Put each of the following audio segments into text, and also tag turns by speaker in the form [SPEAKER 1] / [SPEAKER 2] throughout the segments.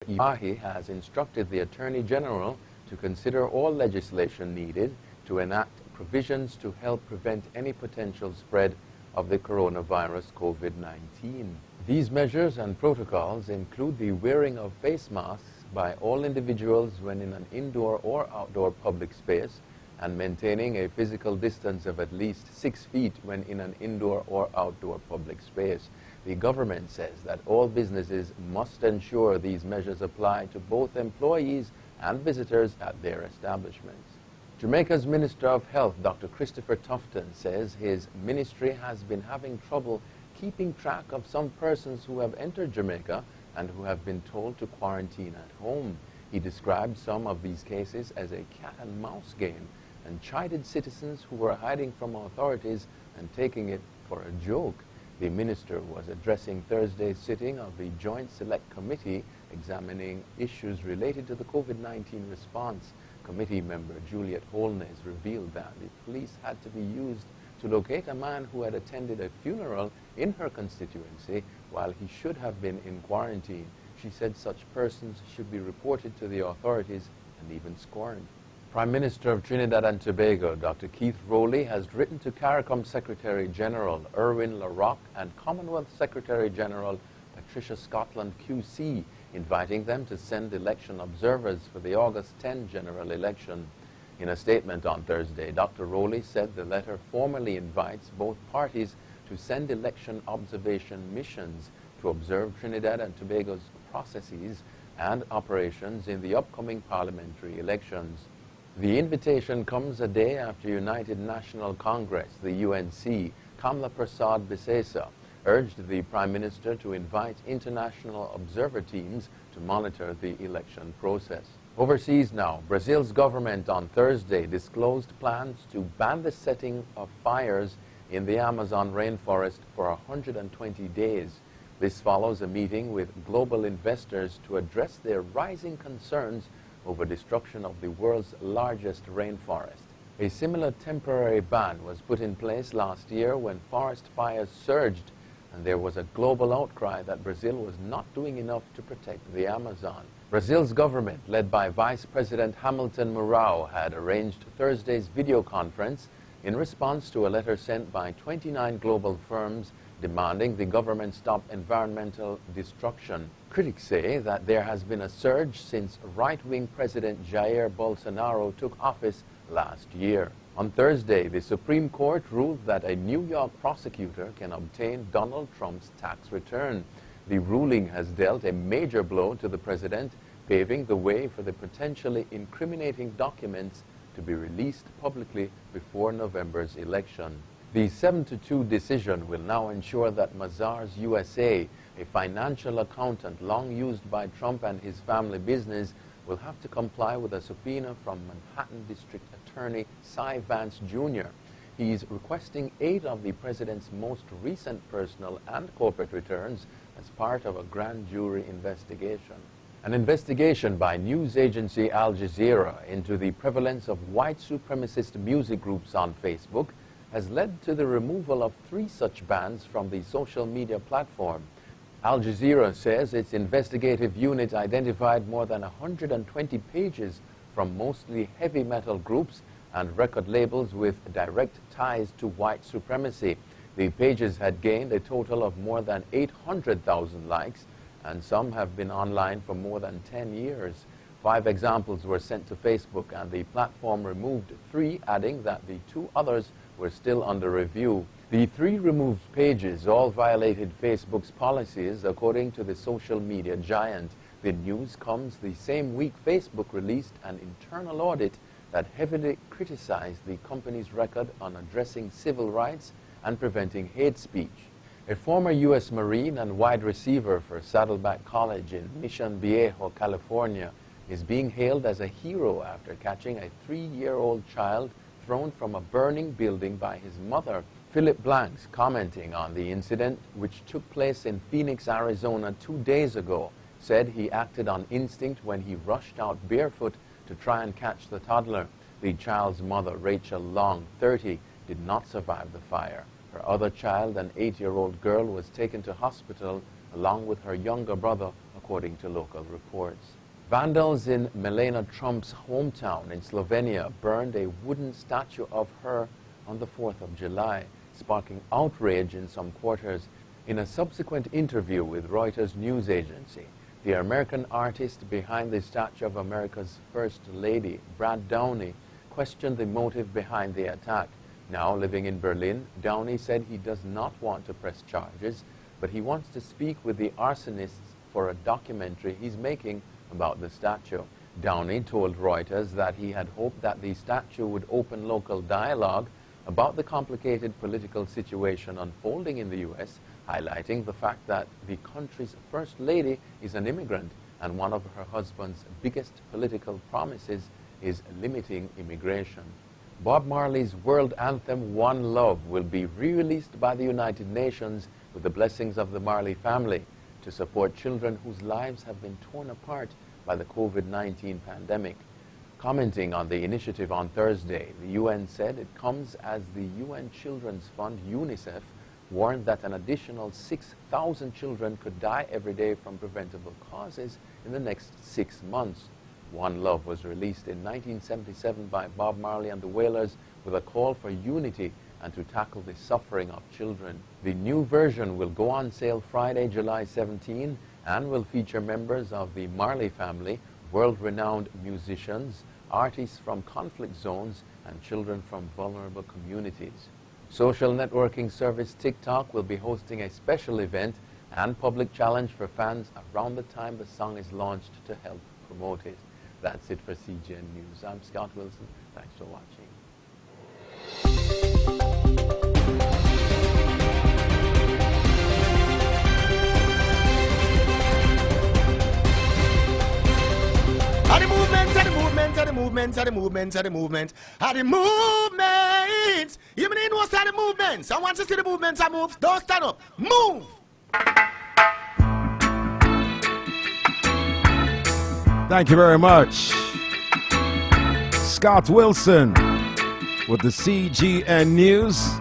[SPEAKER 1] Irie has instructed the Attorney General to consider all legislation needed to enact provisions to help prevent any potential spread of the coronavirus COVID-19. These measures and protocols include the wearing of face masks by all individuals when in an indoor or outdoor public space, and maintaining a physical distance of at least 6 feet when in an indoor or outdoor public space. The government says that all businesses must ensure these measures apply to both employees and visitors at their establishments. Jamaica's Minister of Health, Dr. Christopher Tufton, says his ministry has been having trouble keeping track of some persons who have entered Jamaica and who have been told to quarantine at home. He described some of these cases as a cat-and-mouse game and chided citizens who were hiding from authorities and taking it for a joke. The minister was addressing Thursday's sitting of the Joint Select Committee examining issues related to the COVID-19 response. Committee member Juliet Holness revealed that the police had to be used to locate a man who had attended a funeral in her constituency while he should have been in quarantine. She said such persons should be reported to the authorities and even scorned. Prime Minister of Trinidad and Tobago, Dr. Keith Rowley, has written to CARICOM Secretary General Erwin LaRocque and Commonwealth Secretary General Patricia Scotland QC, inviting them to send election observers for the August 10 general election. In a statement on Thursday, Dr. Rowley said the letter formally invites both parties to send election observation missions to observe Trinidad and Tobago's processes and operations in the upcoming parliamentary elections. The invitation comes a day after United National Congress, the UNC, Kamla Prasad Bisesa, urged the Prime Minister to invite international observer teams to monitor the election process. Overseas now, Brazil's government on Thursday disclosed plans to ban the setting of fires in the Amazon rainforest for 120 days. This follows a meeting with global investors to address their rising concerns over destruction of the world's largest rainforest. A similar temporary ban was put in place last year when forest fires surged, and there was a global outcry that Brazil was not doing enough to protect the Amazon. Brazil's government, led by Vice President Hamilton Mourão, had arranged Thursday's video conference in response to a letter sent by 29 global firms demanding the government stop environmental destruction. Critics say that there has been a surge since right-wing President Jair Bolsonaro took office last year. On Thursday, the Supreme Court ruled that a New York prosecutor can obtain Donald Trump's tax return. The ruling has dealt a major blow to the president, paving the way for the potentially incriminating documents to be released publicly before November's election. The 7-2 decision will now ensure that Mazars USA, a financial accountant long used by Trump and his family business, will have to comply with a subpoena from Manhattan District Attorney Cy Vance Jr. He is requesting 8 of the president's most recent personal and corporate returns as part of a grand jury investigation. An investigation by news agency Al Jazeera into the prevalence of white supremacist music groups on Facebook has led to the removal of 3 such bans from the social media platform. Al Jazeera says its investigative unit identified more than 120 pages from mostly heavy metal groups and record labels with direct ties to white supremacy. The pages had gained a total of more than 800,000 likes, and some have been online for more than 10 years. 5 examples were sent to Facebook, and the platform removed 3, adding that the 2 others were still under review. The 3 removed pages all violated Facebook's policies, according to the social media giant. The news comes the same week Facebook released an internal audit that heavily criticized the company's record on addressing civil rights and preventing hate speech. A former U.S. Marine and wide receiver for Saddleback College in Mission Viejo, California, is being hailed as a hero after catching a 3-year-old child thrown from a burning building by his mother. Philip Blanks, commenting on the incident, which took place in Phoenix, Arizona 2 days ago, said he acted on instinct when he rushed out barefoot to try and catch the toddler. The child's mother, Rachel Long, 30, did not survive the fire. Her other child, an 8-year-old girl, was taken to hospital along with her younger brother, according to local reports. Vandals in Melania Trump's hometown in Slovenia burned a wooden statue of her on the 4th of July, sparking outrage in some quarters. In a subsequent interview with Reuters news agency, the American artist behind the statue of America's First Lady, Brad Downey, questioned the motive behind the attack. Now living in Berlin, Downey said he does not want to press charges, but he wants to speak with the arsonists for a documentary he's making about the statue. Downey told Reuters that he had hoped that the statue would open local dialogue about the complicated political situation unfolding in the U.S., highlighting the fact that the country's First Lady is an immigrant and one of her husband's biggest political promises is limiting immigration. Bob Marley's world anthem, One Love, will be re-released by the United Nations with the blessings of the Marley family to support children whose lives have been torn apart by the COVID-19 pandemic. Commenting on the initiative on Thursday, the UN said it comes as the UN Children's Fund, UNICEF, warned that an additional 6,000 children could die every day from preventable causes in the next 6 months. One Love was released in 1977 by Bob Marley and the Wailers with a call for unity and to tackle the suffering of children. The new version will go on sale Friday, July 17, and will feature members of the Marley family, world-renowned musicians, artists from conflict zones, and children from vulnerable communities. Social networking service TikTok will be hosting a special event and public challenge for fans around the time the song is launched to help promote it. That's it for CGN News. I'm Scott Wilson. Thanks for watching.
[SPEAKER 2] The movements. You mean what's the movements? I want to see the movements. I move. Don't stand up. Move.
[SPEAKER 3] Thank you very much. Scott Wilson with the CGN News.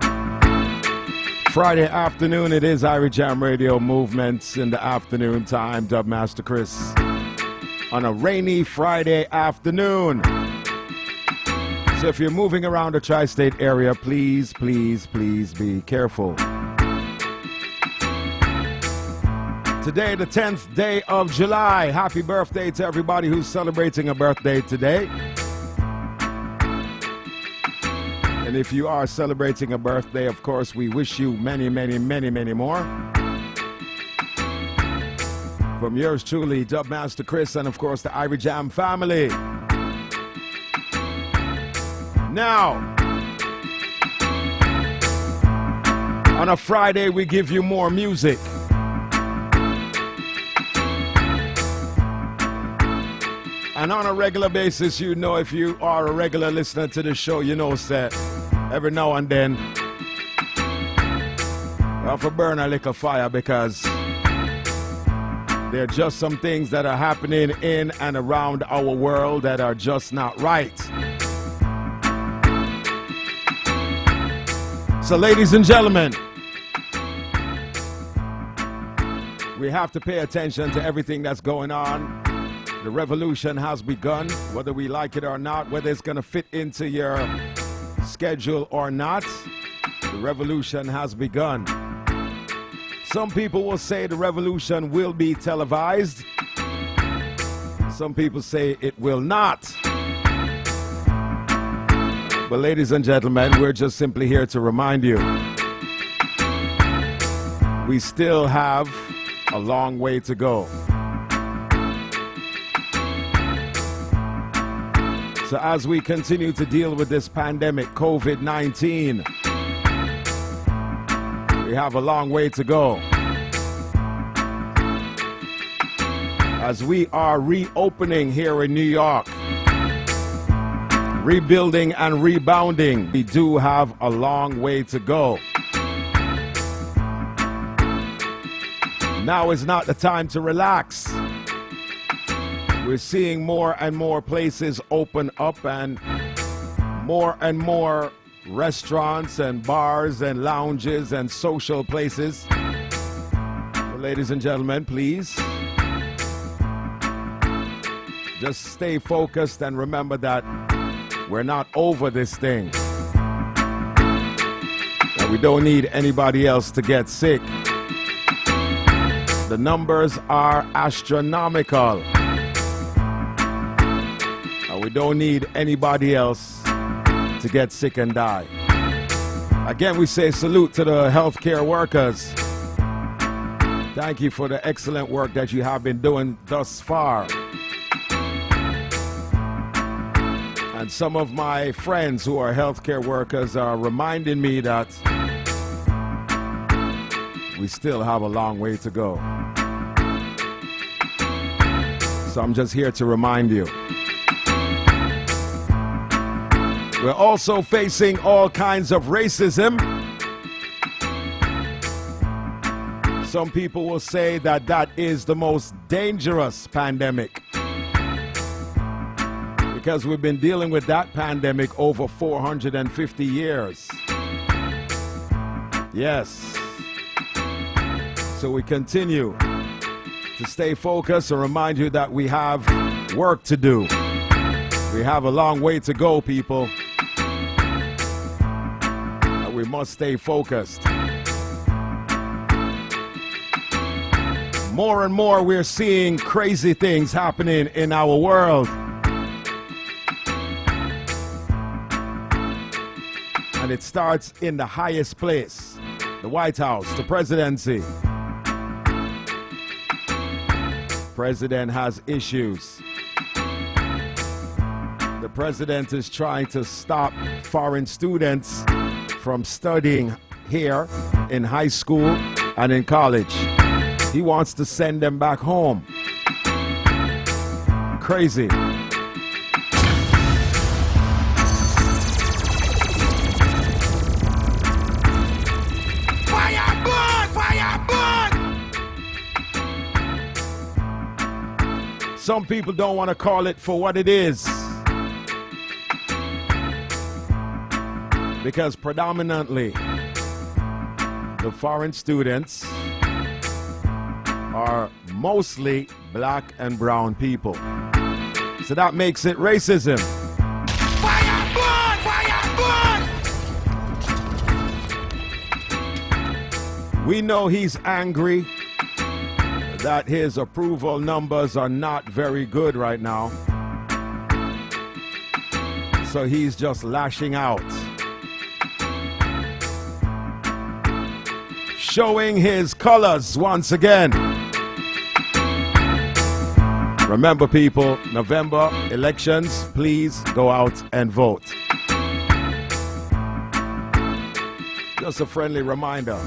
[SPEAKER 3] Friday afternoon, it is Irie Jam Radio Movements in the afternoon time. Dubmaster Chris on a rainy Friday afternoon. So if you're moving around the tri-state area, please, please, please be careful. Today, the 10th day of July. Happy birthday to everybody who's celebrating a birthday today. And if you are celebrating a birthday, of course, we wish you many, many, many, many more. From yours truly, Dubmaster Chris, and of course the Irie Jam family. Now, on a Friday, we give you more music. And on a regular basis, you know, if you are a regular listener to the show, you know, that every now and then, we have to burn a little fire because there are just some things that are happening in and around our world that are just not right. So, ladies and gentlemen, we have to pay attention to everything that's going on. The revolution has begun, whether we like it or not, whether it's going to fit into your schedule or not. The revolution has begun. Some people will say the revolution will be televised. Some people say it will not. But ladies and gentlemen, we're just simply here to remind you, we still have a long way to go. So as we continue to deal with this pandemic, COVID-19, we have a long way to go. As we are reopening here in New York, rebuilding and rebounding, we do have a long way to go. Now is not the time to relax. We're seeing more and more places open up and more restaurants and bars and lounges and social places. Well, ladies and gentlemen, please Just stay focused and remember that we're not over this thing. That we don't need anybody else to get sick. The numbers are astronomical. And we don't need anybody else to get sick and die. Again, we say salute to the healthcare workers. Thank you for the excellent work that you have been doing thus far. And some of my friends who are healthcare workers are reminding me that we still have a long way to go. So I'm just here to remind you. We're also facing all kinds of racism. Some people will say that that is the most dangerous pandemic, because we've been dealing with that pandemic over 450 years. Yes. So we continue to stay focused and remind you that we have work to do. We have a long way to go, people. And we must stay focused. More and more we're seeing crazy things happening in our world. And it starts in the highest place, the White House, the presidency. President has issues. The president is trying to stop foreign students from studying here in high school and in college. He wants to send them back home. Crazy. Some people don't want to call it for what it is, because predominantly the foreign students are mostly black and brown people. So that makes it racism.
[SPEAKER 2] Fire burn! Fire burn!
[SPEAKER 3] We know he's angry that his approval numbers are not very good right now. So he's just lashing out. Showing his colors once again. Remember, people, November elections, please go out and vote. Just a friendly reminder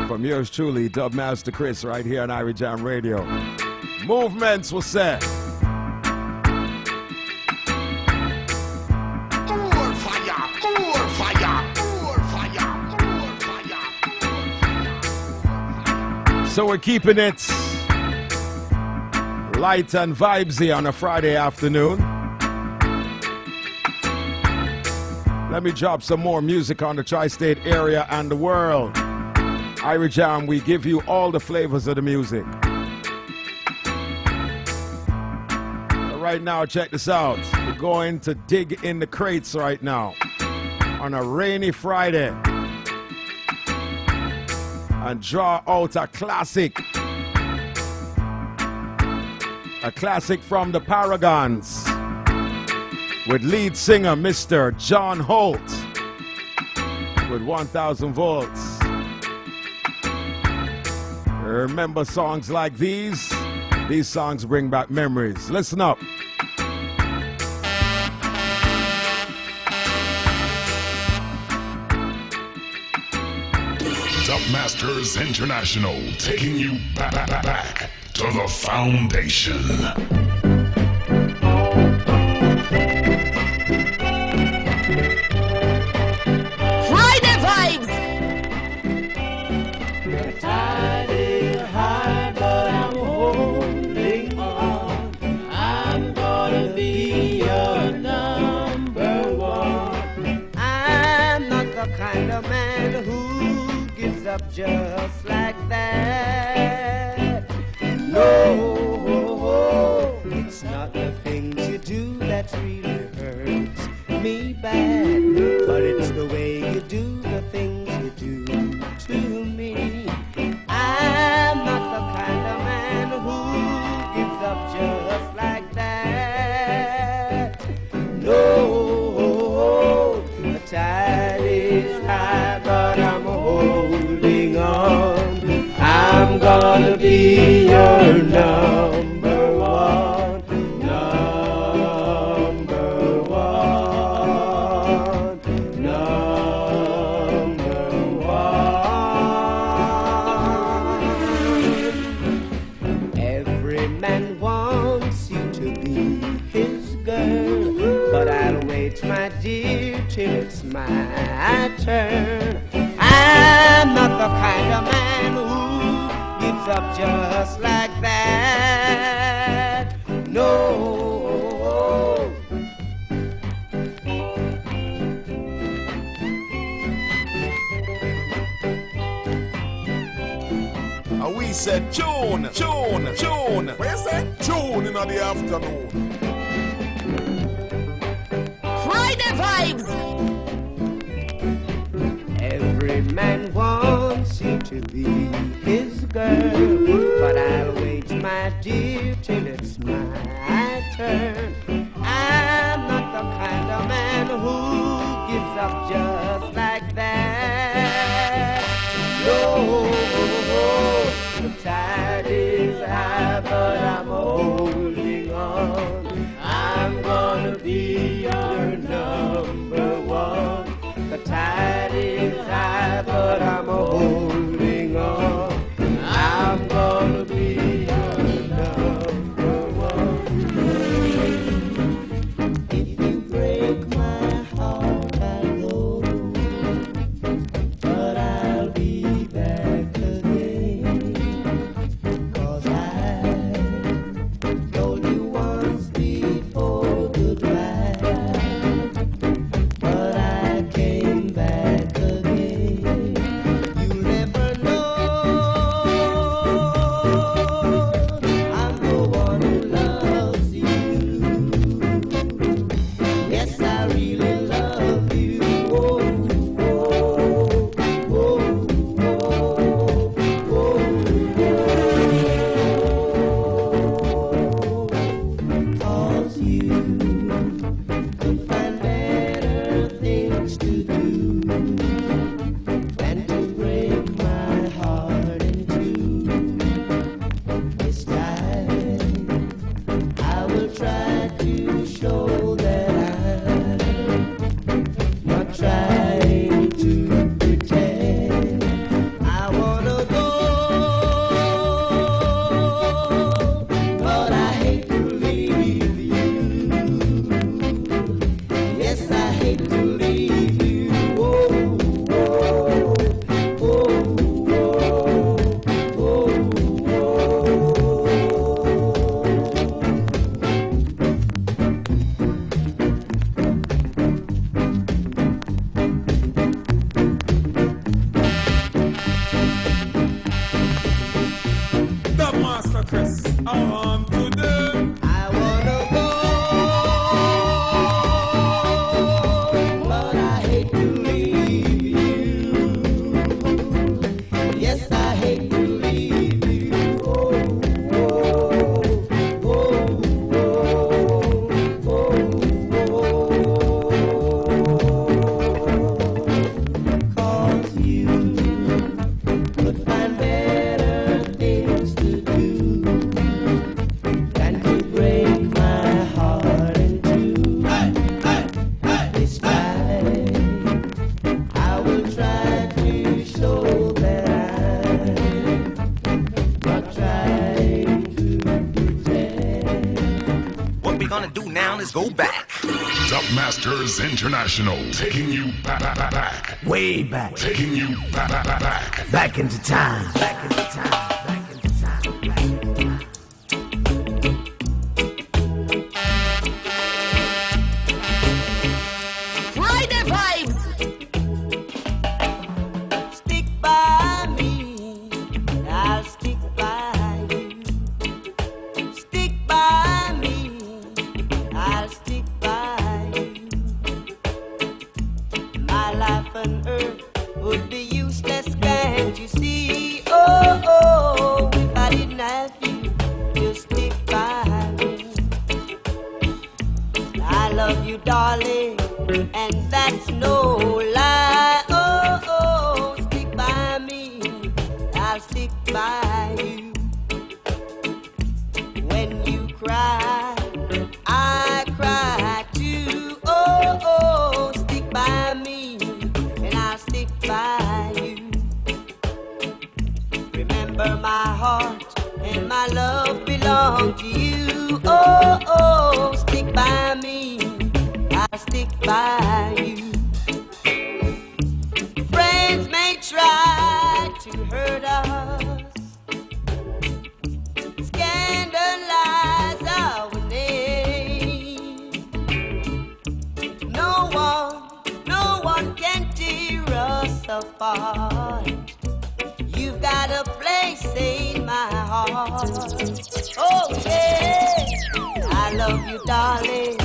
[SPEAKER 3] from yours truly, Dubmaster Chris, right here on Irie Jam Radio. Movements will set.
[SPEAKER 2] More fire! More fire! More fire! More fire!
[SPEAKER 3] So we're keeping it light and vibesy on a Friday afternoon. Let me drop some more music on the tri-state area and the world. Irie Jam, we give you all the flavors of the music. Right now, check this out. We're going to dig in the crates right now on a rainy Friday and draw out a classic. A classic from the Paragons with lead singer Mr. John Holt with 1000 volts. Remember songs like these? These songs bring back memories. Listen up.
[SPEAKER 4] Dubmasters International, taking you back to the foundation.
[SPEAKER 5] Friday vibes!
[SPEAKER 6] Kind of man who gives up just like that. No, it's not the things you do that really hurts me bad, but it's the way you do the things you do to me. I'm not the kind of man who gives up just like that. No, the tide is high, but I'm holding on. I'm gonna be your number one, number one, number one. Every man wants you to be his girl, but I'll wait, my dear, till it's my turn. I'm not the kind of man who gives up just like that. No.
[SPEAKER 2] And we said June, June, June. What you say? June in the afternoon.
[SPEAKER 5] Friday vibes.
[SPEAKER 6] Every man wants you to be his girl, but I'll wait, my dear, till it's my turn. I'm not the kind of man who gives up just like that. No, the tide is high, but I'm holding on. I'm gonna be your number one. The tide is high, but I'm holding on. I'm gonna be your number one. If you break my heart, I'll go, but I'll be back again. 'Cause I told you once before goodbye, but I came back again. You never know, I'm the one who loves you. Yes, I really love you. Oh, oh, oh, oh, oh, oh. 'Cause you could find better things to do than to break my heart in two. This time I will try to show that I'm not trying to pretend. I wanna go, but I hate to leave you. Yes, I hate to leave you. Oh, oh, oh, oh, oh, oh.
[SPEAKER 2] The Master Chris, I want to do.
[SPEAKER 6] I wanna go, but I hate to leave you. Yes, I hate to leave you. Oh, oh, oh, oh, oh, oh. 'Cause you could find better things to do than to break my heart in two. This time I will try to show that I'm not trying to pretend.
[SPEAKER 7] What we gonna do now is go back.
[SPEAKER 4] Dubmasters International, taking you back.
[SPEAKER 7] Way back.
[SPEAKER 4] Taking you back.
[SPEAKER 7] Back into time. Back into time. Back into time. Back into time.
[SPEAKER 5] Friday vibes.
[SPEAKER 6] Stick by me, I'll stick by you. Stick by me, you, darling, and that's no lie. Oh, oh, stick by me, I'll stick by you. When you cry, I cry too. Oh, oh, stick by me, and I'll stick by you. Remember, my heart and my love belong to you. Oh, oh, stick by me, I'll stick by you. Friends may try to hurt us, scandalize our name. No one can tear us apart. You've got a place in my heart. Oh yeah, I love you, darling,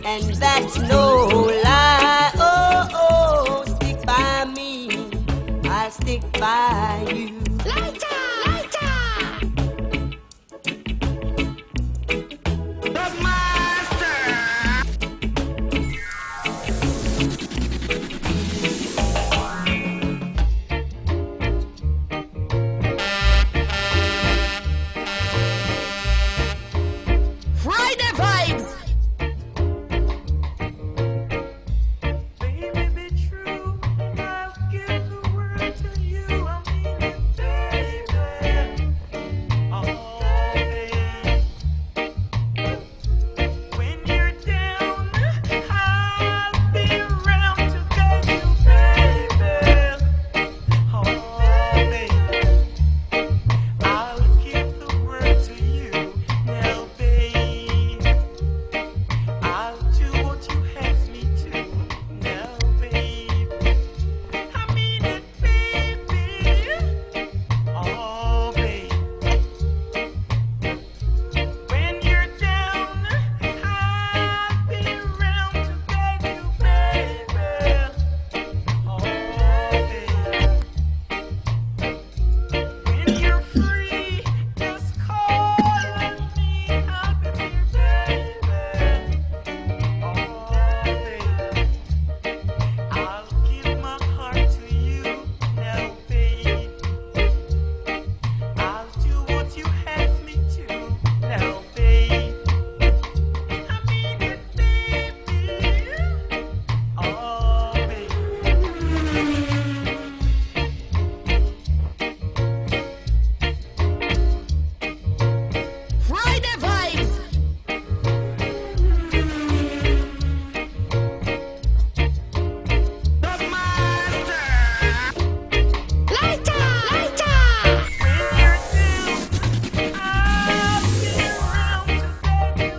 [SPEAKER 6] and that's no lie. Oh, oh, stick by me, I'll stick by you. Lighter, lighter. The master.
[SPEAKER 5] Friday vibes.
[SPEAKER 7] Baby, be true. I'll give the world to you. I mean it, baby. Oh, baby. When you're down, I'll be around to guide you, baby. Oh, baby. I'll give the world to you. Now, babe, I'll do what you ask me to. Now, babe, I mean it, baby. Oh, babe, when you're down, I'll be around to guide you, baby. Oh, babe. When you're free, just call on me. I'll be there, baby. Oh, baby. I'll give my heart to you now, babe. I'll do what you ask me to now, babe. I mean it, baby. Oh, baby.
[SPEAKER 5] Friday vibes.
[SPEAKER 7] The master.
[SPEAKER 5] Lighter, lighter.
[SPEAKER 7] When you're down, I'll be around to guide you,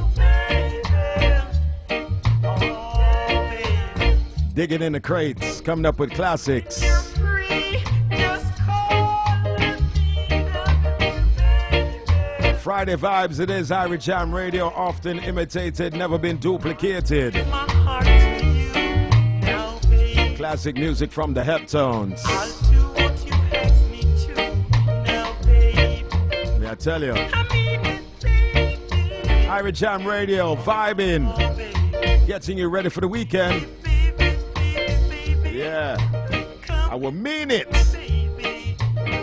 [SPEAKER 7] baby. Oh, baby.
[SPEAKER 3] Digging in the crates, coming up with classics.
[SPEAKER 7] You're free, just call on me. I'll be there, baby.
[SPEAKER 3] Friday vibes, it is Irie Jam Radio, often imitated, never been duplicated.
[SPEAKER 7] My heart to you now, baby.
[SPEAKER 3] Classic music from the Heptones.
[SPEAKER 7] I'll do what you ask me to now, babe.
[SPEAKER 3] May I tell you,
[SPEAKER 7] I mean it, baby.
[SPEAKER 3] Irie Jam Radio, vibing,
[SPEAKER 7] Oh, baby.
[SPEAKER 3] getting you ready for the weekend.
[SPEAKER 7] Baby, baby, baby.
[SPEAKER 3] Yeah, I will mean it.
[SPEAKER 7] Baby. I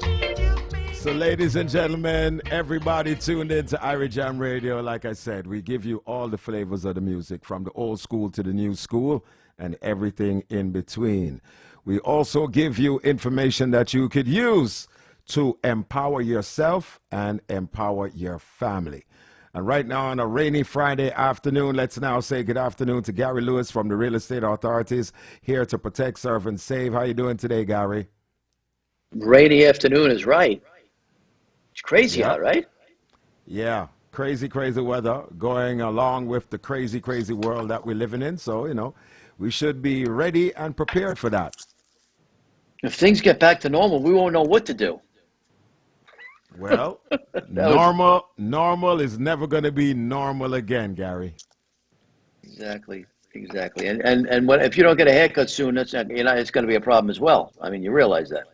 [SPEAKER 7] need you, baby.
[SPEAKER 3] So ladies and gentlemen, everybody tuned in to Irie Jam Radio. Like I said, we give you all the flavors of the music, from the old school to the new school and everything in between. We also give you information that you could use to empower yourself and empower your family. And right now on a rainy Friday afternoon, let's now say good afternoon to Gary Lewis from the Real Estate Authorities, here to protect, serve, and save. How you doing today, Gary?
[SPEAKER 8] Rainy afternoon is right. It's crazy
[SPEAKER 3] Yeah.
[SPEAKER 8] out, right?
[SPEAKER 3] Yeah, crazy, crazy weather going along with the crazy, crazy world that we're living in. So, we should be ready and prepared for that.
[SPEAKER 8] If things get back to normal, we won't know what to do.
[SPEAKER 3] Well, normal is never going to be normal again, Gary.
[SPEAKER 8] Exactly. And if you don't get a haircut soon, it's going to be a problem as well. I mean, you realize that.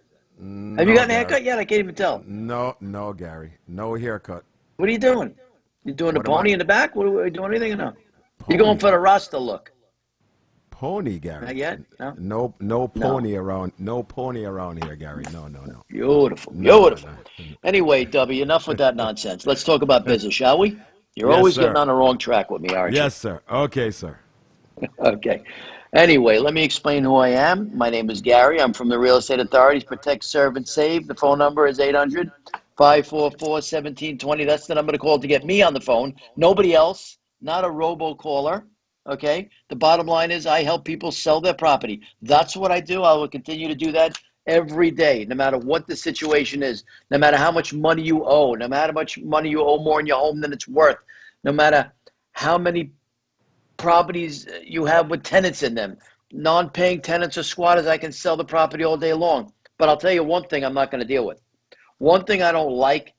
[SPEAKER 8] Have you gotten a haircut yet? I can't even tell.
[SPEAKER 3] No, Gary. No haircut.
[SPEAKER 8] What are you doing? You doing the
[SPEAKER 3] What am
[SPEAKER 8] pony
[SPEAKER 3] I-
[SPEAKER 8] in the back? What are you doing? Anything or no? You're going for the Rasta look.
[SPEAKER 3] Pony, Gary.
[SPEAKER 8] Not yet? No?
[SPEAKER 3] No pony around. No pony around here, Gary. No.
[SPEAKER 8] Beautiful.
[SPEAKER 3] No.
[SPEAKER 8] Beautiful. Anyway, W, enough with that nonsense. Let's talk about business, shall we? You're
[SPEAKER 3] Yes,
[SPEAKER 8] always
[SPEAKER 3] sir.
[SPEAKER 8] getting on the wrong track with me, aren't you?
[SPEAKER 3] Yes, sir. Okay, sir.
[SPEAKER 8] Okay. Anyway, let me explain who I am. My name is Gary. I'm from the Real Estate Authorities, Protect, Serve, and Save. The phone number is 800-544-1720. That's the number to call to get me on the phone. Nobody else, not a robo-caller, okay? The bottom line is I help people sell their property. That's what I do. I will continue to do that every day, no matter what the situation is, no matter how much money you owe, no matter how much money you owe more in your home than it's worth, no matter how many properties you have with tenants in them, non-paying tenants or squatters, I can sell the property all day long. But I'll tell you one thing I'm not going to deal with. One thing I don't like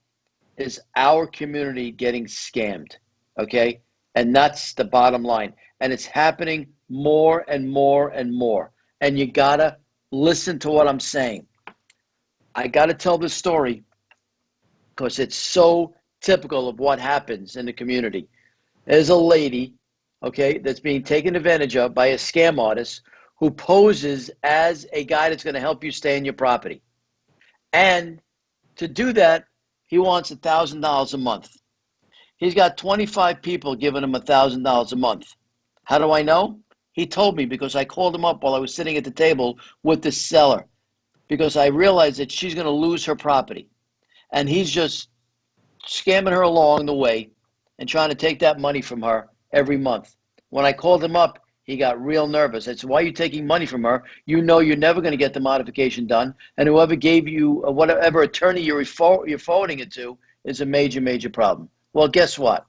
[SPEAKER 8] is our community getting scammed, okay? And that's the bottom line. And it's happening more and more and more. And you got to listen to what I'm saying. I got to tell this story because it's so typical of what happens in the community. There's a lady, okay, that's being taken advantage of by a scam artist who poses as a guy that's going to help you stay in your property. And to do that, he wants $1,000 a month. He's got 25 people giving him $1,000 a month. How do I know? He told me because I called him up while I was sitting at the table with the seller because I realized that she's going to lose her property. And he's just scamming her along the way and trying to take that money from her every month. When I called him up, he got real nervous. I said, why are you taking money from her? You know you're never going to get the modification done. And whoever gave you, whatever attorney you're forwarding it to is a major, major problem. Well, guess what?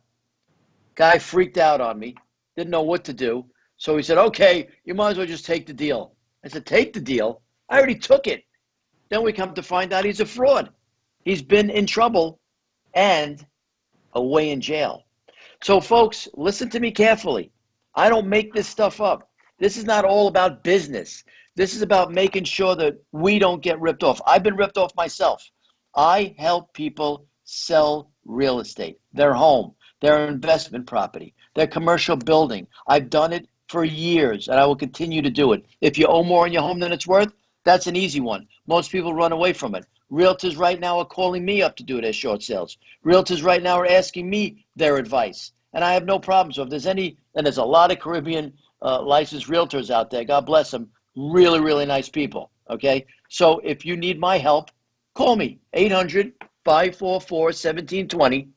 [SPEAKER 8] Guy freaked out on me, didn't know what to do. So he said, okay, you might as well just take the deal. I said, take the deal? I already took it. Then we come to find out he's a fraud. He's been in trouble and away in jail. So, folks, listen to me carefully. I don't make this stuff up. This is not all about business. This is about making sure that we don't get ripped off. I've been ripped off myself. I help people sell real estate, their home, their investment property, their commercial building. I've done it for years, and I will continue to do it. If you owe more in your home than it's worth, that's an easy one. Most people run away from it. Realtors right now are calling me up to do their short sales. Realtors right now are asking me their advice. And I have no problem. So if there's any, and there's a lot of Caribbean licensed realtors out there, God bless them, really, really nice people, okay? So if you need my help, call me, 800-544-1720,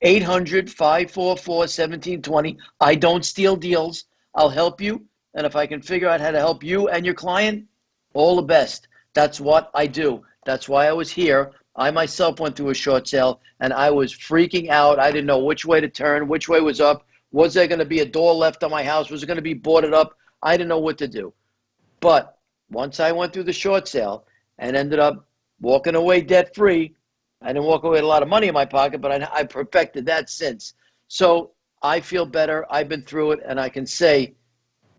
[SPEAKER 8] 800-544-1720. I don't steal deals. I'll help you. And if I can figure out how to help you and your client, all the best. That's what I do. That's why I was here. I myself went through a short sale, and I was freaking out. I didn't know which way to turn, which way was up. Was there going to be a door left on my house? Was it going to be boarded up? I didn't know what to do. But once I went through the short sale and ended up walking away debt-free, I didn't walk away with a lot of money in my pocket, but I perfected that since. So I feel better. I've been through it, and I can say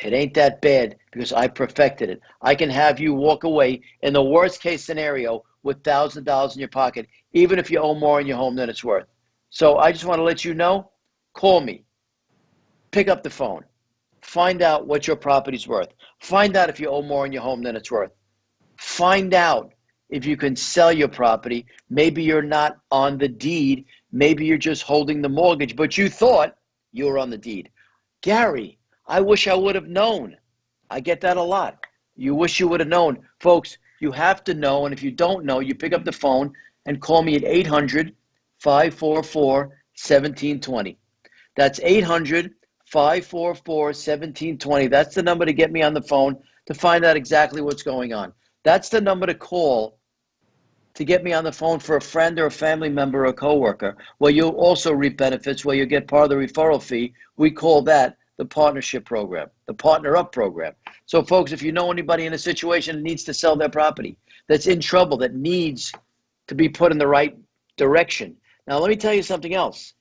[SPEAKER 8] it ain't that bad because I perfected it. I can have you walk away in the worst-case scenario with $1,000 in your pocket, even if you owe more in your home than it's worth. So I just want to let you know, call me. Pick up the phone. Find out what your property's worth. Find out if you owe more in your home than it's worth. Find out if you can sell your property. Maybe you're not on the deed. Maybe you're just holding the mortgage, but you thought you were on the deed. Gary, I wish I would have known. I get that a lot. You wish you would have known. Folks, you have to know, and if you don't know, you pick up the phone and call me at 800-544-1720. That's 800-544-1720. That's the number to get me on the phone to find out exactly what's going on. That's the number to call to get me on the phone for a friend or a family member or a coworker, where you'll also reap benefits, where you get part of the referral fee. We call that the partnership program, the partner up program. So folks, if you know anybody in a situation that needs to sell their property, that's in trouble, that needs to be put in the right direction. Now, let me tell you something else.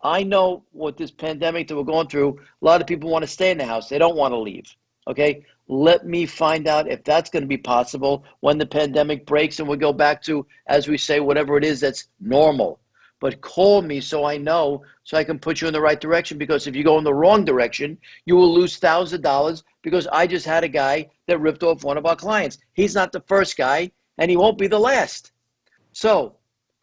[SPEAKER 8] I know with this pandemic that we're going through, a lot of people want to stay in the house. They don't want to leave, okay? Let me find out if that's going to be possible when the pandemic breaks and we go back to, as we say, whatever it is that's normal. but call me so I know, so I can put you in the right direction. Because if you go in the wrong direction, you will lose thousands of dollars, because I just had a guy that ripped off one of our clients. He's not the first guy, and he won't be the last. So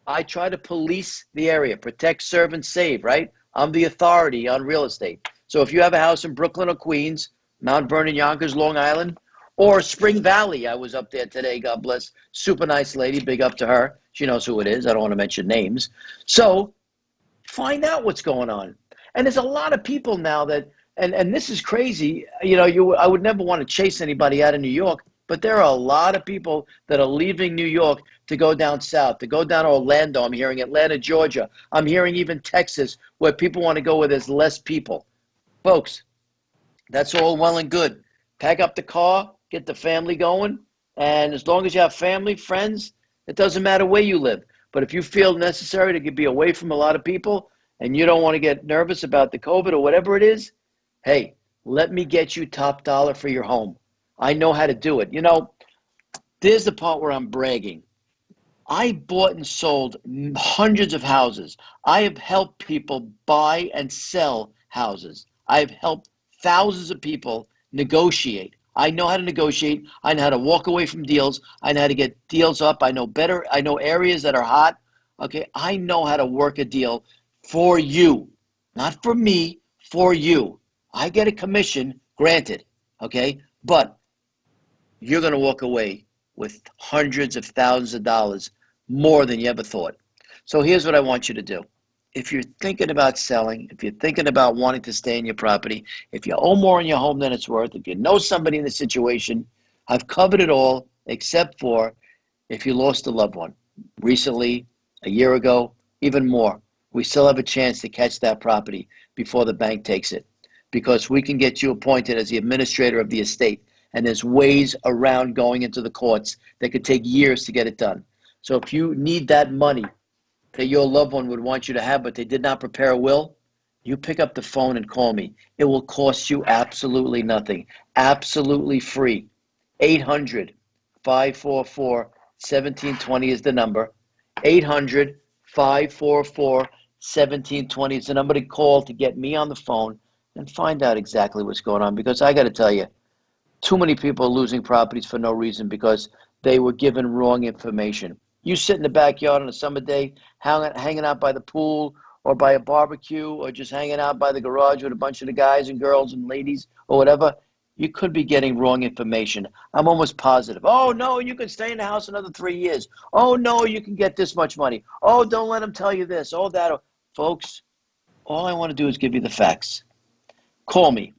[SPEAKER 8] I try to police the area, protect, serve, and save, right? I'm the authority on real estate. So if you have a house in Brooklyn or Queens, Mount Vernon, Yonkers, Long Island, or Spring Valley, I was up there today, God bless. Super nice lady, big up to her. She knows who it is. I don't want to mention names. So find out what's going on. And there's a lot of people now that, and this is crazy, I would never want to chase anybody out of New York, but there are a lot of people that are leaving New York to go down south, to go down to Orlando. I'm hearing Atlanta, Georgia. I'm hearing even Texas, where people want to go where there's less people. Folks, that's all well and good. Pack up the car, get the family going, and as long as you have family, friends, it doesn't matter where you live. But if you feel necessary to be away from a lot of people and you don't want to get nervous about the COVID or whatever it is, hey, let me get you top dollar for your home. I know how to do it. There's the part where I'm bragging. I bought and sold hundreds of houses. I have helped people buy and sell houses. I have helped thousands of people negotiate. I know how to negotiate. I know how to walk away from deals. I know how to get deals up. I know better. I know areas that are hot. Okay, I know how to work a deal for you, not for me, for you. I get a commission, granted, okay, but you're going to walk away with hundreds of thousands of dollars more than you ever thought. So here's what I want you to do. If you're thinking about selling, if you're thinking about wanting to stay in your property, if you owe more in your home than it's worth, if you know somebody in the situation, I've covered it all except for if you lost a loved one recently, a year ago, even more. We still have a chance to catch that property before the bank takes it, because we can get you appointed as the administrator of the estate. And there's ways around going into the courts that could take years to get it done. So if you need that money that your loved one would want you to have, but they did not prepare a will, you pick up the phone and call me. It will cost you absolutely nothing. Absolutely free. 800-544-1720 is the number. 800-544-1720 is the number to call to get me on the phone and find out exactly what's going on. Because I got to tell you, too many people are losing properties for no reason because they were given wrong information. You sit in the backyard on a summer day, hanging out by the pool or by a barbecue, or just hanging out by the garage with a bunch of the guys and girls and ladies or whatever, you could be getting wrong information. I'm almost positive. Oh, no, you can stay in the house another 3 years. Oh, no, you can get this much money. Oh, don't let them tell you this. Oh, that. Folks, all I want to do is give you the facts. Call me.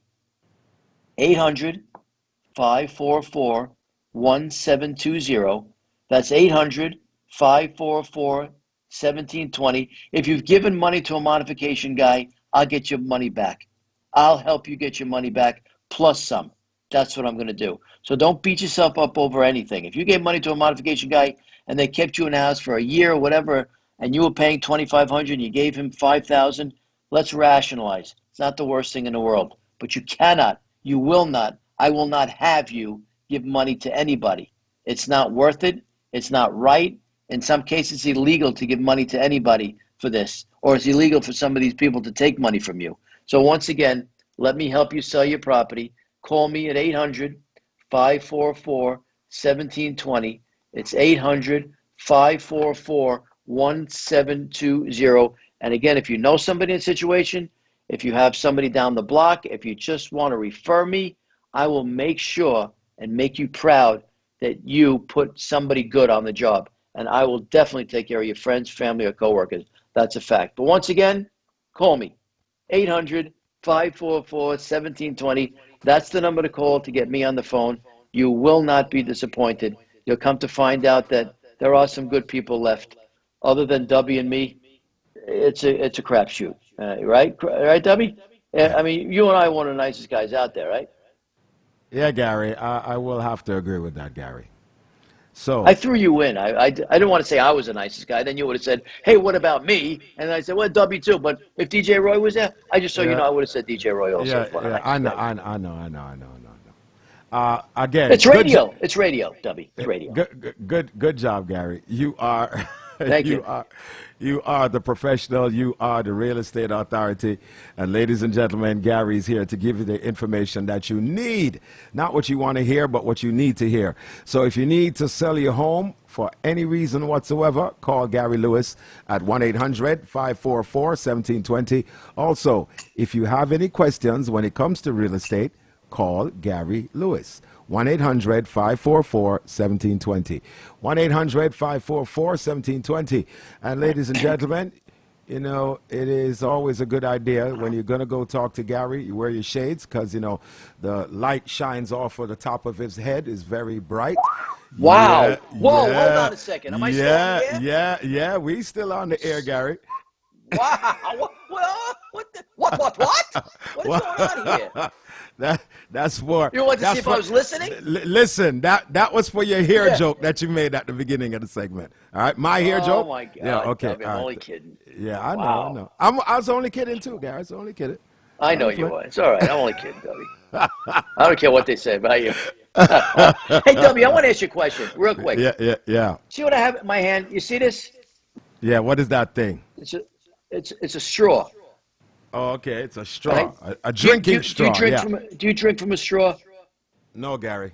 [SPEAKER 8] 800-544-1720. That's 800-544-1720. If you've given money to a modification guy, I'll get your money back. I'll help you get your money back, plus some. That's what I'm going to do. So don't beat yourself up over anything. If you gave money to a modification guy and they kept you in the house for a year or whatever, and you were paying $2,500 and you gave him $5,000, let's rationalize. It's not the worst thing in the world. But you cannot, you will not, I will not have you give money to anybody. It's not worth it. It's not right. In some cases, it's illegal to give money to anybody for this, or it's illegal for some of these people to take money from you. So once again, let me help you sell your property. Call me at 800-544-1720. It's 800-544-1720. And again, if you know somebody in a situation, if you have somebody down the block, if you just want to refer me, I will make sure and make you proud that you put somebody good on the job. And I will definitely take care of your friends, family, or coworkers. That's a fact. But once again, call me. 800-544-1720. That's the number to call to get me on the phone. You will not be disappointed. You'll come to find out that there are some good people left. Other than Dubby and me, it's a crapshoot. Right? Right, Dubby? I mean, you and I are one of the nicest guys out there, right?
[SPEAKER 3] Yeah, Gary, I will have to agree with that, Gary. So
[SPEAKER 8] I threw you in. I didn't want to say I was the nicest guy. Then you would have said, hey, what about me? And I said, well, W too. But if DJ Roy was there, I just so you know, I would have said DJ Roy also.
[SPEAKER 3] I know. Again,
[SPEAKER 8] it's radio. It's radio, W. It's radio.
[SPEAKER 3] Good job, Gary. You are
[SPEAKER 8] Thank you.
[SPEAKER 3] You are the professional. You are the real estate authority. And ladies and gentlemen, Gary's here to give you the information that you need. Not what you want to hear, but what you need to hear. So if you need to sell your home for any reason whatsoever, call Gary Lewis at 1-800-544-1720. Also, if you have any questions when it comes to real estate, call Gary Lewis. 1-800-544-1720. 1-800-544-1720. And ladies and gentlemen, you know, it is always a good idea when you're going to go talk to Gary, you wear your shades because, you know, the light shines off of the top of his head is very bright.
[SPEAKER 8] Wow.
[SPEAKER 3] Yeah,
[SPEAKER 8] Whoa,
[SPEAKER 3] yeah,
[SPEAKER 8] hold on a second. Am I still on the air?
[SPEAKER 3] Yeah. We still on the air, Gary.
[SPEAKER 8] Wow. What is going on here?
[SPEAKER 3] That's for.
[SPEAKER 8] You wanted to see if I was listening?
[SPEAKER 3] Listen, that was for your hair
[SPEAKER 8] Yeah.
[SPEAKER 3] joke that you made at the beginning of the segment. All right, my hair joke.
[SPEAKER 8] Oh my God.
[SPEAKER 3] Yeah, okay.
[SPEAKER 8] I'm
[SPEAKER 3] all right.
[SPEAKER 8] only kidding.
[SPEAKER 3] Yeah, I know.
[SPEAKER 8] Wow.
[SPEAKER 3] I know. I was only kidding too, Gary. I was only kidding.
[SPEAKER 8] I know you are. It's all right. I'm only kidding, Dubby. I don't care what they say about you. Hey, Dubby, I want to ask you a question real quick.
[SPEAKER 3] Yeah.
[SPEAKER 8] See what I have in my hand? You see this?
[SPEAKER 3] Yeah. What is that thing?
[SPEAKER 8] It's a straw.
[SPEAKER 3] Oh, okay. It's a straw.
[SPEAKER 8] Right?
[SPEAKER 3] A drinking straw.
[SPEAKER 8] Do you drink from a straw?
[SPEAKER 3] No, Gary.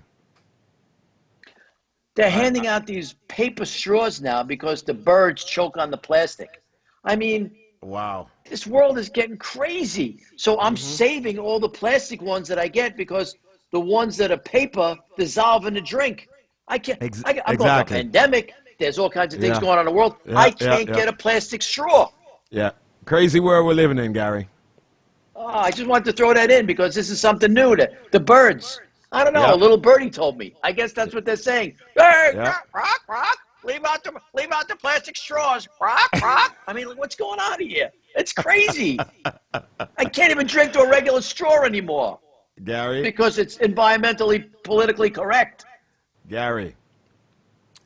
[SPEAKER 8] They're handing out these paper straws now because the birds choke on the plastic. I mean,
[SPEAKER 3] wow.
[SPEAKER 8] This world is getting crazy. So I'm saving all the plastic ones that I get because the ones that are paper dissolve in the drink. I'm going through a pandemic. There's all kinds of things going on in the world. I can't get a plastic straw.
[SPEAKER 3] Yeah. Crazy world we're living in, Gary.
[SPEAKER 8] Oh, I just wanted to throw that in because this is something new. The birds. I don't know. A little birdie told me. I guess that's what they're saying. Hey, rock. Leave out the plastic straws. Rock. I mean, what's going on here? It's crazy. I can't even drink to a regular straw anymore.
[SPEAKER 3] Gary.
[SPEAKER 8] Because it's environmentally, politically correct.
[SPEAKER 3] Gary.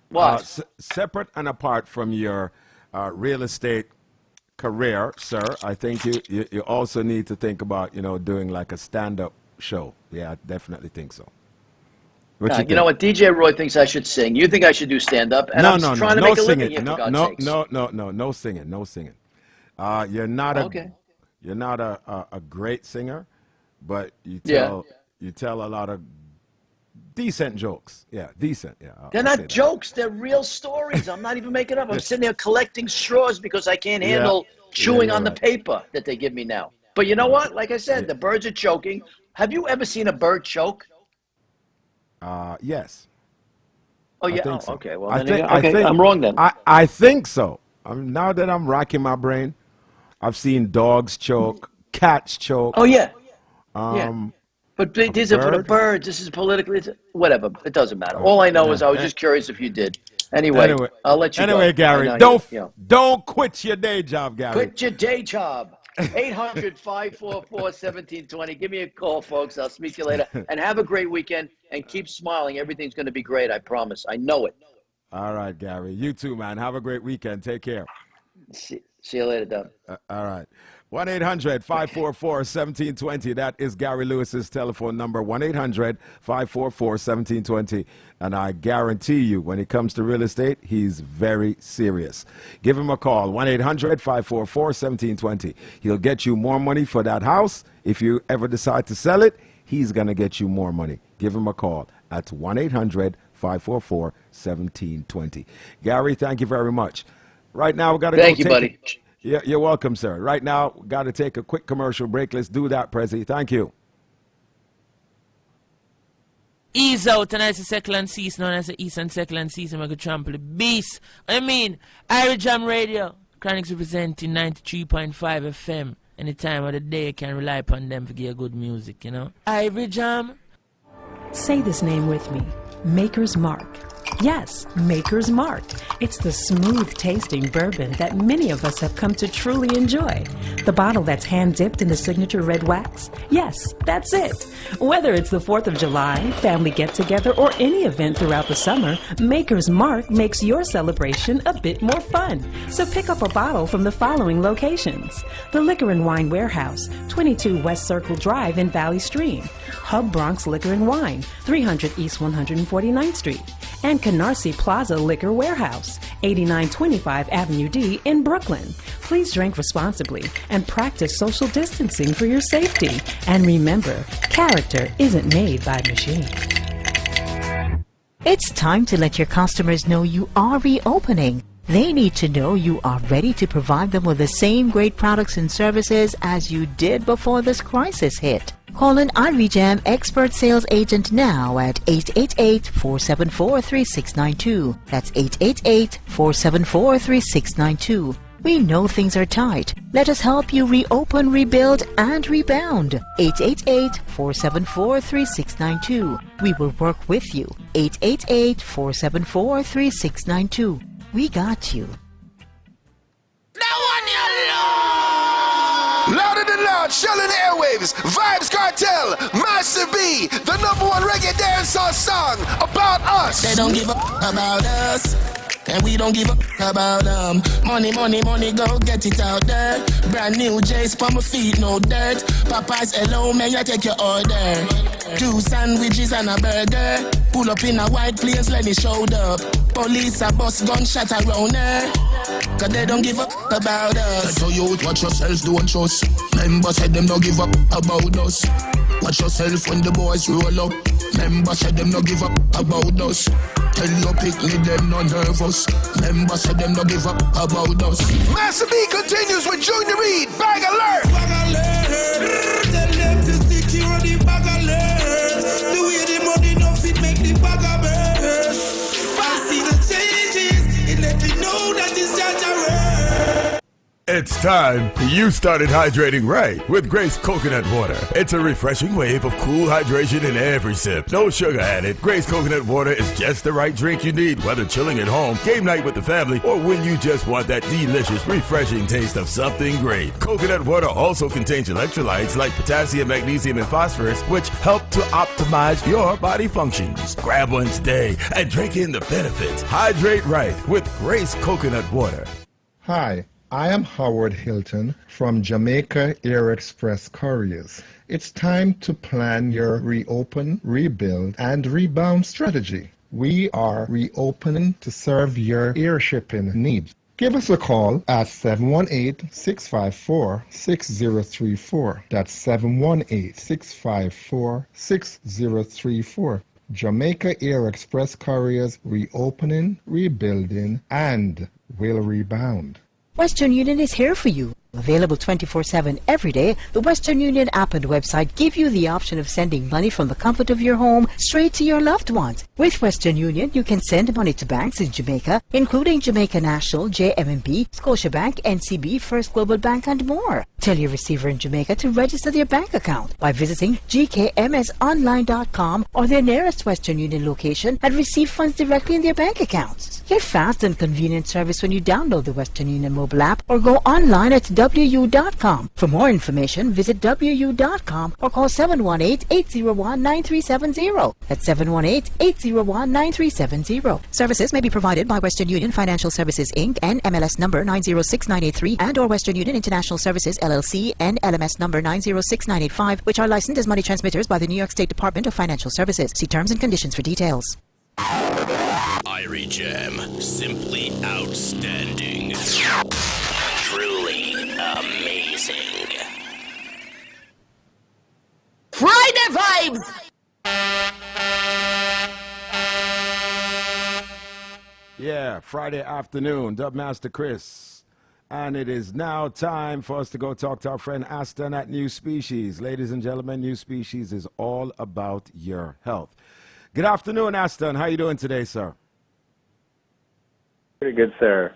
[SPEAKER 8] What?
[SPEAKER 3] Separate and apart from your real estate career, sir, I think you also need to think about, you know, doing like a stand-up show. Yeah, I definitely think so.
[SPEAKER 8] You know what? DJ Roy thinks I should sing. You think I should do stand-up? And I'm trying to make a living here, for God's sakes.
[SPEAKER 3] No singing. You're not a great singer, but you tell a lot of decent jokes. Yeah, decent. Yeah,
[SPEAKER 8] they're not jokes. They're real stories. I'm not even making up. I'm sitting there collecting straws because I can't handle chewing on the paper that they give me now. But you know what? Like I said, the birds are choking. Have you ever seen a bird choke?
[SPEAKER 3] Yes.
[SPEAKER 8] Oh, yeah.
[SPEAKER 3] I think so.
[SPEAKER 8] Okay. Well,
[SPEAKER 3] I
[SPEAKER 8] then
[SPEAKER 3] think
[SPEAKER 8] I'm wrong then.
[SPEAKER 3] I think so. Now that I'm racking my brain, I've seen dogs choke, cats choke.
[SPEAKER 8] Oh, yeah. But these are for the birds. This is politically, whatever. It doesn't matter. All I know is I was just curious if you did. Anyway, I'll let you go.
[SPEAKER 3] Anyway, Gary, don't quit your day job, Gary.
[SPEAKER 8] Quit your day job. 800-544-1720. Give me a call, folks. I'll speak to you later. And have a great weekend. And keep smiling. Everything's going to be great. I promise. I know it.
[SPEAKER 3] All right, Gary. You too, man. Have a great weekend. Take care.
[SPEAKER 8] See you later, Doug.
[SPEAKER 3] All right. 1-800-544-1720. That is Gary Lewis's telephone number, 1-800-544-1720. And I guarantee you, when it comes to real estate, he's very serious. Give him a call, 1-800-544-1720. He'll get you more money for that house. If you ever decide to sell it, he's going to get you more money. Give him a call at 1-800-544-1720. Gary, thank you very much. Right now, we got to go.
[SPEAKER 8] Thank you, buddy.
[SPEAKER 3] Yeah, you're welcome, sir. Right now, got to take a quick commercial break. Let's do that, Prezi. Thank you.
[SPEAKER 9] Ease out, and as a second season, and as a East and second season, we could trample the beast. I mean, Irie Jam Radio, Chronics representing 93.5 FM. Any time of the day, you can rely upon them to get good music, you know. Irie Jam.
[SPEAKER 10] Say this name with me, Maker's Mark. Yes, Maker's Mark. It's the smooth-tasting bourbon that many of us have come to truly enjoy. The bottle that's hand-dipped in the signature red wax? Yes, that's it. Whether it's the 4th of July, family get-together, or any event throughout the summer, Maker's Mark makes your celebration a bit more fun. So pick up a bottle from the following locations. The Liquor and Wine Warehouse, 22 West Circle Drive in Valley Stream. Hub Bronx Liquor and Wine, 300 East 149th Street. And Canarsie Plaza Liquor Warehouse, 8925 Avenue D in Brooklyn. Please drink responsibly and practice social distancing for your safety. And remember, character isn't made by machines.
[SPEAKER 11] It's time to let your customers know you are reopening. They need to know you are ready to provide them with the same great products and services as you did before this crisis hit. Call an Irie Jam expert sales agent now at 888-474-3692. That's 888-474-3692. We know things are tight. Let us help you reopen, rebuild, and rebound. 888-474-3692. We will work with you. 888-474-3692. We got you.
[SPEAKER 2] Louder than loud, shelling the airwaves. Vibes Cartel, Master B, the #1 reggae dancehall song about us.
[SPEAKER 12] They don't give a about us. And we don't give a about money, money, money, go get it out there. Brand new J's for my feet, no dirt. Papa's hello, may I take your order? 2 sandwiches and a burger. Pull up in a white place, let me show up. Police a bus gunshot around there. Cause they don't give up about us.
[SPEAKER 13] Tell you watch yourself, don't trust. Members said them don't give up about us. Watch yourself when the boys roll up. Members said them don't give up about us. Tell your picnic them not nervous. Members said them don't give up about us.
[SPEAKER 2] Master B continues with Junior Reed. Bag alert!
[SPEAKER 12] Bag alert! Tell them to secure the bag alert. The way the money don't fit make the bag alert. I see the changes, it let me know that it's just a word.
[SPEAKER 14] It's time you started hydrating right with Grace Coconut Water. It's a refreshing wave of cool hydration in every sip. No sugar added. Grace Coconut Water is just the right drink you need, whether chilling at home, game night with the family, or when you just want that delicious, refreshing taste of something great. Coconut water also contains electrolytes like potassium, magnesium, and phosphorus, which help to optimize your body functions. Grab one today and drink in the benefits. Hydrate right with Grace Coconut Water.
[SPEAKER 15] Hi. I am Howard Hilton from Jamaica Air Express Couriers. It's time to plan your reopen, rebuild, and rebound strategy. We are reopening to serve your air shipping needs. Give us a call at 718-654-6034. That's 718-654-6034. Jamaica Air Express Couriers, reopening, rebuilding, and will rebound.
[SPEAKER 11] Western Union is here for you. Available 24/7 every day, the Western Union app and website give you the option of sending money from the comfort of your home straight to your loved ones. With Western Union, you can send money to banks in Jamaica, including Jamaica National, JMMB, Scotiabank, NCB, First Global Bank, and more. Tell your receiver in Jamaica to register their bank account by visiting gkmsonline.com or their nearest Western Union location and receive funds directly in their bank accounts. Get fast and convenient service when you download the Western Union mobile app or go online at wu.com. For more information, visit wu.com or call 718-801-9370. That's 718-801-9370. Services may be provided by Western Union Financial Services, Inc. and MLS number 906983 and or Western Union International Services, LLC and LMS number 906985, which are licensed as money transmitters by the New York State Department of Financial Services. See terms and conditions for details.
[SPEAKER 16] Irie Jam, simply outstanding. Truly amazing.
[SPEAKER 5] Friday vibes.
[SPEAKER 3] Yeah, Friday afternoon, Dubmaster Chris. And it is now time for us to go talk to our friend Aston at New Species. Ladies and gentlemen, New Species is all about your health. Good afternoon, Aston. How are you doing today, sir?
[SPEAKER 17] Pretty good, sir.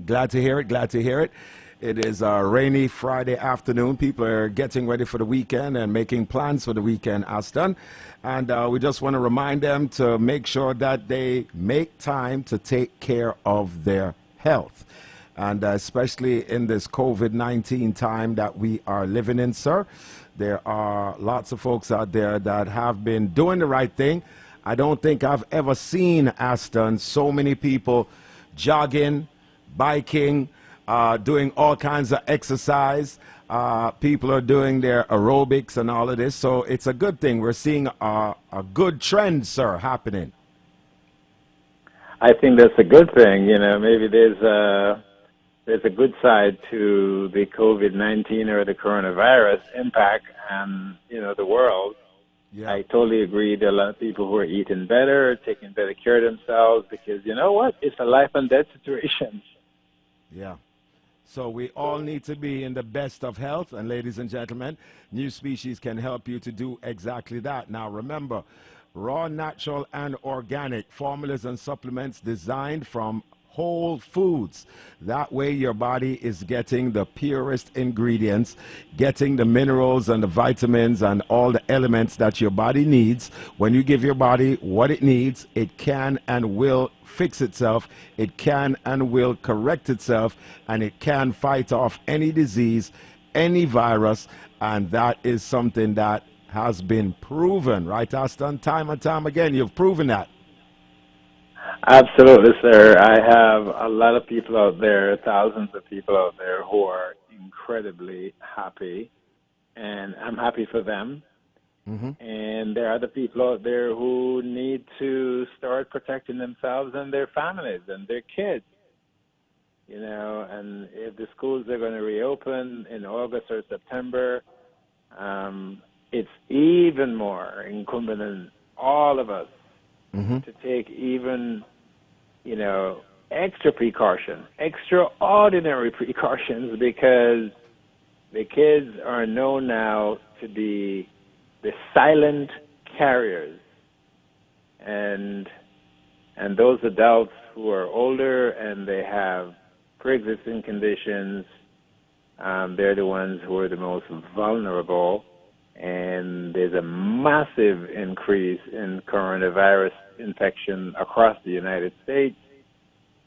[SPEAKER 3] Glad to hear it. Glad to hear it. It is a rainy Friday afternoon. People are getting ready for the weekend and making plans for the weekend, Aston. And we just want to remind them to make sure that they make time to take care of their health. And especially in this COVID-19 time that we are living in, sir, there are lots of folks out there that have been doing the right thing. I don't think I've ever seen, Aston, so many people jogging, biking, doing all kinds of exercise. People are doing their aerobics and all of this. So it's a good thing. We're seeing a good trend, sir, happening.
[SPEAKER 17] I think that's a good thing. You know, maybe there's a good side to the COVID-19 or the coronavirus impact on, you know, the world.
[SPEAKER 3] Yeah.
[SPEAKER 17] I totally agree. There are a lot of people who are eating better, taking better care of themselves, because you know what? It's a life and death situation.
[SPEAKER 3] Yeah. So we all need to be in the best of health. And ladies and gentlemen, New Species can help you to do exactly that. Now remember, raw, natural, and organic formulas and supplements designed from whole foods. That way your body is getting the purest ingredients, getting the minerals and the vitamins and all the elements that your body needs. When you give your body what it needs, it can and will fix itself, it can and will correct itself, and it can fight off any disease, any virus, and that is something that has been proven, right, Aston? Time and time again, you've proven that.
[SPEAKER 17] Absolutely, sir. I have a lot of people out there, thousands of people out there who are incredibly happy, and I'm happy for them. And there are other people out there who need to start protecting themselves and their families and their kids. You know, and if the schools are going to reopen in August or September, it's even more incumbent on all of us to take even, you know, extra precaution, extraordinary precautions, because the kids are known now to be the silent carriers, and those adults who are older and they have pre-existing conditions, they're the ones who are the most vulnerable. And there's a massive increase in coronavirus infection across the United States.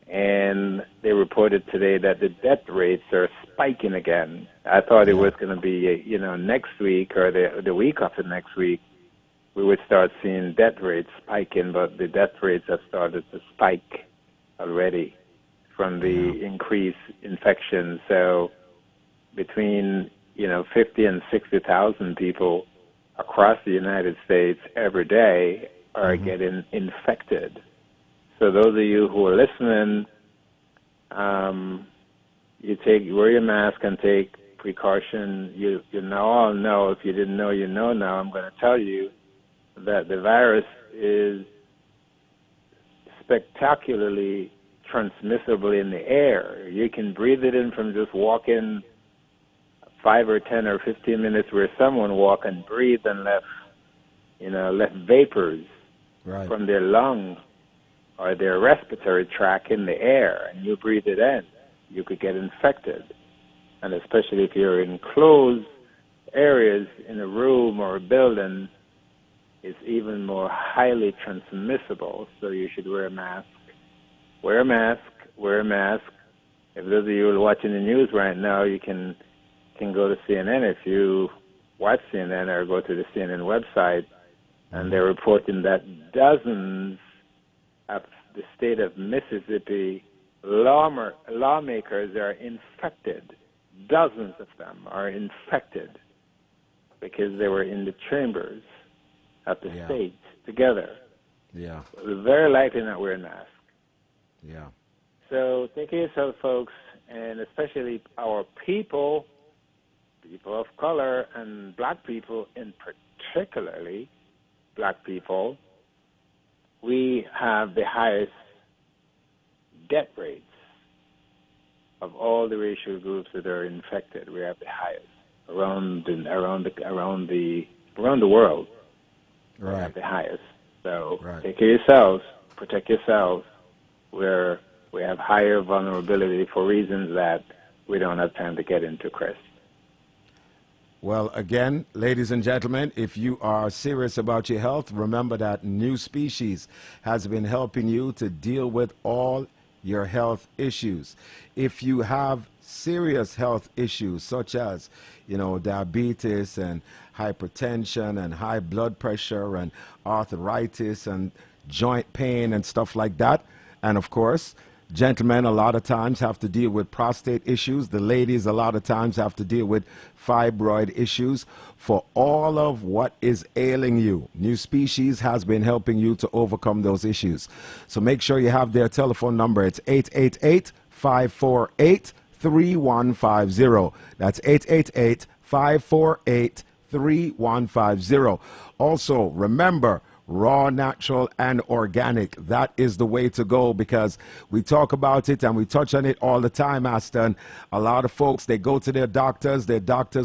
[SPEAKER 17] And they reported today that the death rates are spiking again. I thought it was going to be, you know, next week or the week after next week, we would start seeing death rates spiking, but the death rates have started to spike already from the increased infection. So between, you know, 50 and 60,000 people across the United States every day are getting infected. So those of you who are listening, you wear your mask and take precaution. You now all know, if you didn't know, you know now. I'm going to tell you that the virus is spectacularly transmissible in the air. You can breathe it in from just walking 5 or 10 or 15 minutes where someone walked and breathed and left vapors from their lungs or their respiratory tract in the air, and you breathe it in, you could get infected. And especially if you're in closed areas in a room or a building, it's even more highly transmissible. So you should wear a mask. Wear a mask. Wear a mask. If those of you who are watching the news right now, you can go to CNN. If you watch CNN or go to the CNN website, and they're reporting that dozens of the state of Mississippi lawmakers are infected. Dozens of them are infected because they were in the chambers of the state together.
[SPEAKER 3] Yeah.
[SPEAKER 17] Very likely not wearing masks.
[SPEAKER 3] Yeah.
[SPEAKER 17] So take care of yourself, folks, and especially our people of color and black people, in particularly black people. We have the highest death rates of all the racial groups that are infected. We have the highest around the world. We have the highest. So take care of yourselves, protect yourselves. We have higher vulnerability for reasons that we don't have time to get into, Chris.
[SPEAKER 3] Well, again, ladies and gentlemen, if you are serious about your health, remember that New Species has been helping you to deal with all your health issues. If you have serious health issues such as, diabetes and hypertension and high blood pressure and arthritis and joint pain and stuff like that, and of course, Gentlemen a lot of times have to deal with prostate issues. The ladies a lot of times have to deal with fibroid issues. For all of what is ailing you, New Species has been helping you to overcome those issues. So make sure you have their telephone number. It's 888-548-3150. That's 888-548-3150. Also, remember, raw, natural, and organic. That is the way to go, because we talk about it and we touch on it all the time, Aston. A lot of folks, they go to their doctors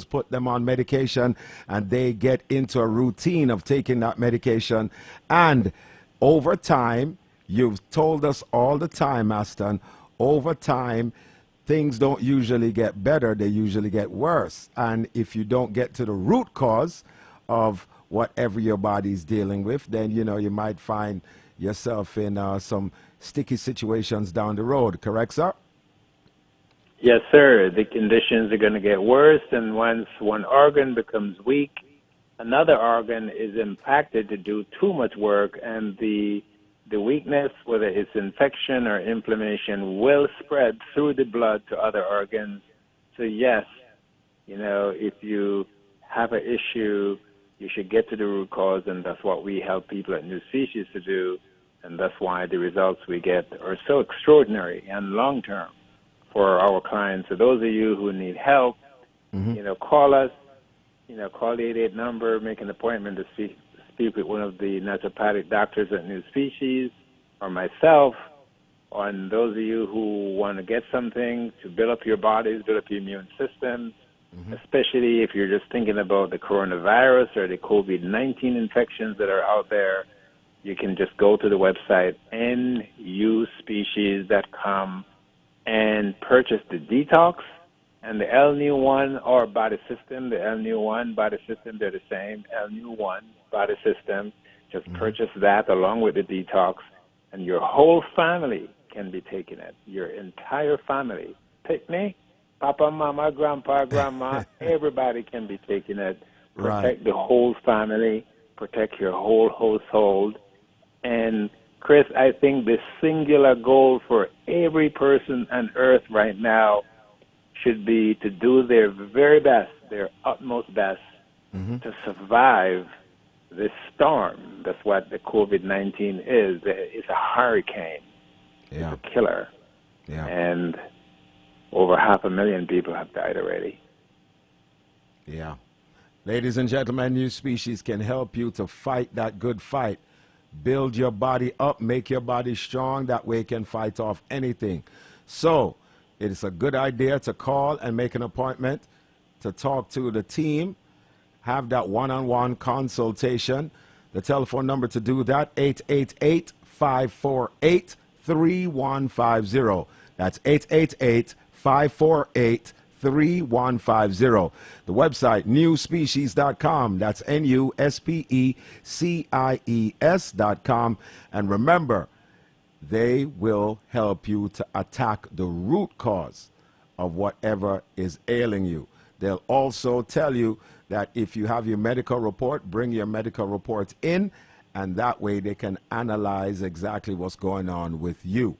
[SPEAKER 3] put them on medication, and they get into a routine of taking that medication. And over time, you've told us all the time, Aston, over time, things don't usually get better, they usually get worse. And if you don't get to the root cause of whatever your body's dealing with, then you might find yourself in some sticky situations down the road. Correct, sir?
[SPEAKER 17] Yes, sir. The conditions are going to get worse, and once one organ becomes weak, another organ is impacted to do too much work, and the weakness, whether it's infection or inflammation, will spread through the blood to other organs. So yes, if you have an issue, you should get to the root cause, and that's what we help people at New Species to do, and that's why the results we get are so extraordinary and long-term for our clients. So those of you who need help, call us, call the 88 number, make an appointment to speak with one of the naturopathic doctors at New Species or myself. And those of you who want to get something to build up your bodies, build up your immune system, especially if you're just thinking about the coronavirus or the COVID-19 infections that are out there, you can just go to the website nuspecies.com and purchase the detox and the L-New1 or body system. The L-New1 body system, they're the same. L-New1 body system. Just purchase that along with the detox, and your whole family can be taking it. Your entire family. Pick me. Papa, Mama, Grandpa, Grandma, everybody can be taking it. Protect the whole family, protect your whole household. And, Chris, I think the singular goal for every person on earth right now should be to do their very best, their utmost best, to survive this storm. That's what the COVID-19 is. It's a hurricane.
[SPEAKER 3] Yeah.
[SPEAKER 17] It's a killer.
[SPEAKER 3] Yeah.
[SPEAKER 17] And over 500,000 people have died already.
[SPEAKER 3] Yeah. Ladies and gentlemen, New Species can help you to fight that good fight. Build your body up, make your body strong. That way you can fight off anything. So it is a good idea to call and make an appointment to talk to the team, have that one-on-one consultation. The telephone number to do that, 888-548-3150. That's 888-548-3150. The website, newspecies.com. That's NUSPECIES.com. And remember, they will help you to attack the root cause of whatever is ailing you. They'll also tell you that if you have your medical report, bring your medical report in, and that way they can analyze exactly what's going on with you.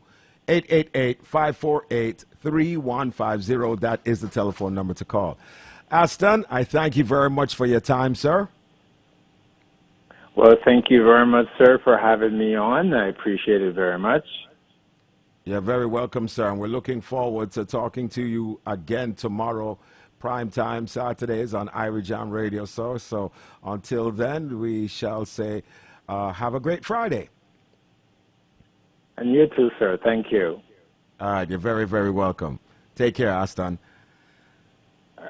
[SPEAKER 3] 888-548-3150. That is the telephone number to call. Aston, I thank you very much for your time, sir.
[SPEAKER 17] Well, thank you very much, sir, for having me on. I appreciate it very much.
[SPEAKER 3] You're very welcome, sir. And we're looking forward to talking to you again tomorrow, prime time Saturdays on Irie Jam Radio. So until then, we shall say have a great Friday.
[SPEAKER 17] And you too, sir. Thank you.
[SPEAKER 3] All right. You're very, very welcome. Take care, Aston.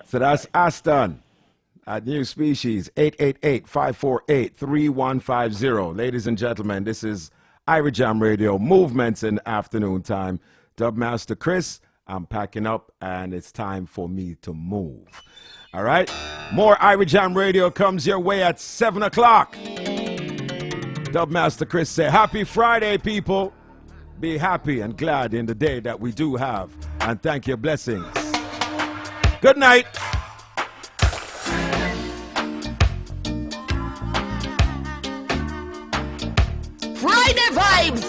[SPEAKER 3] So that's Aston at New Species, 888-548-3150. Ladies and gentlemen, this is Irie Jam Radio, Movements in Afternoon Time. Dubmaster Chris, I'm packing up, and it's time for me to move. All right? More Irie Jam Radio comes your way at 7 o'clock. Dubmaster Chris say, happy Friday, people. Be happy and glad in the day that we do have, and thank your blessings. Good night.
[SPEAKER 5] Friday vibes.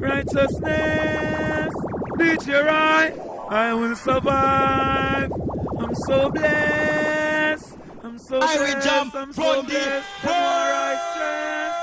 [SPEAKER 18] righteousness, DJ right, I will survive. I'm so blessed. I'm so blessed. I'm so blessed. The more I stress.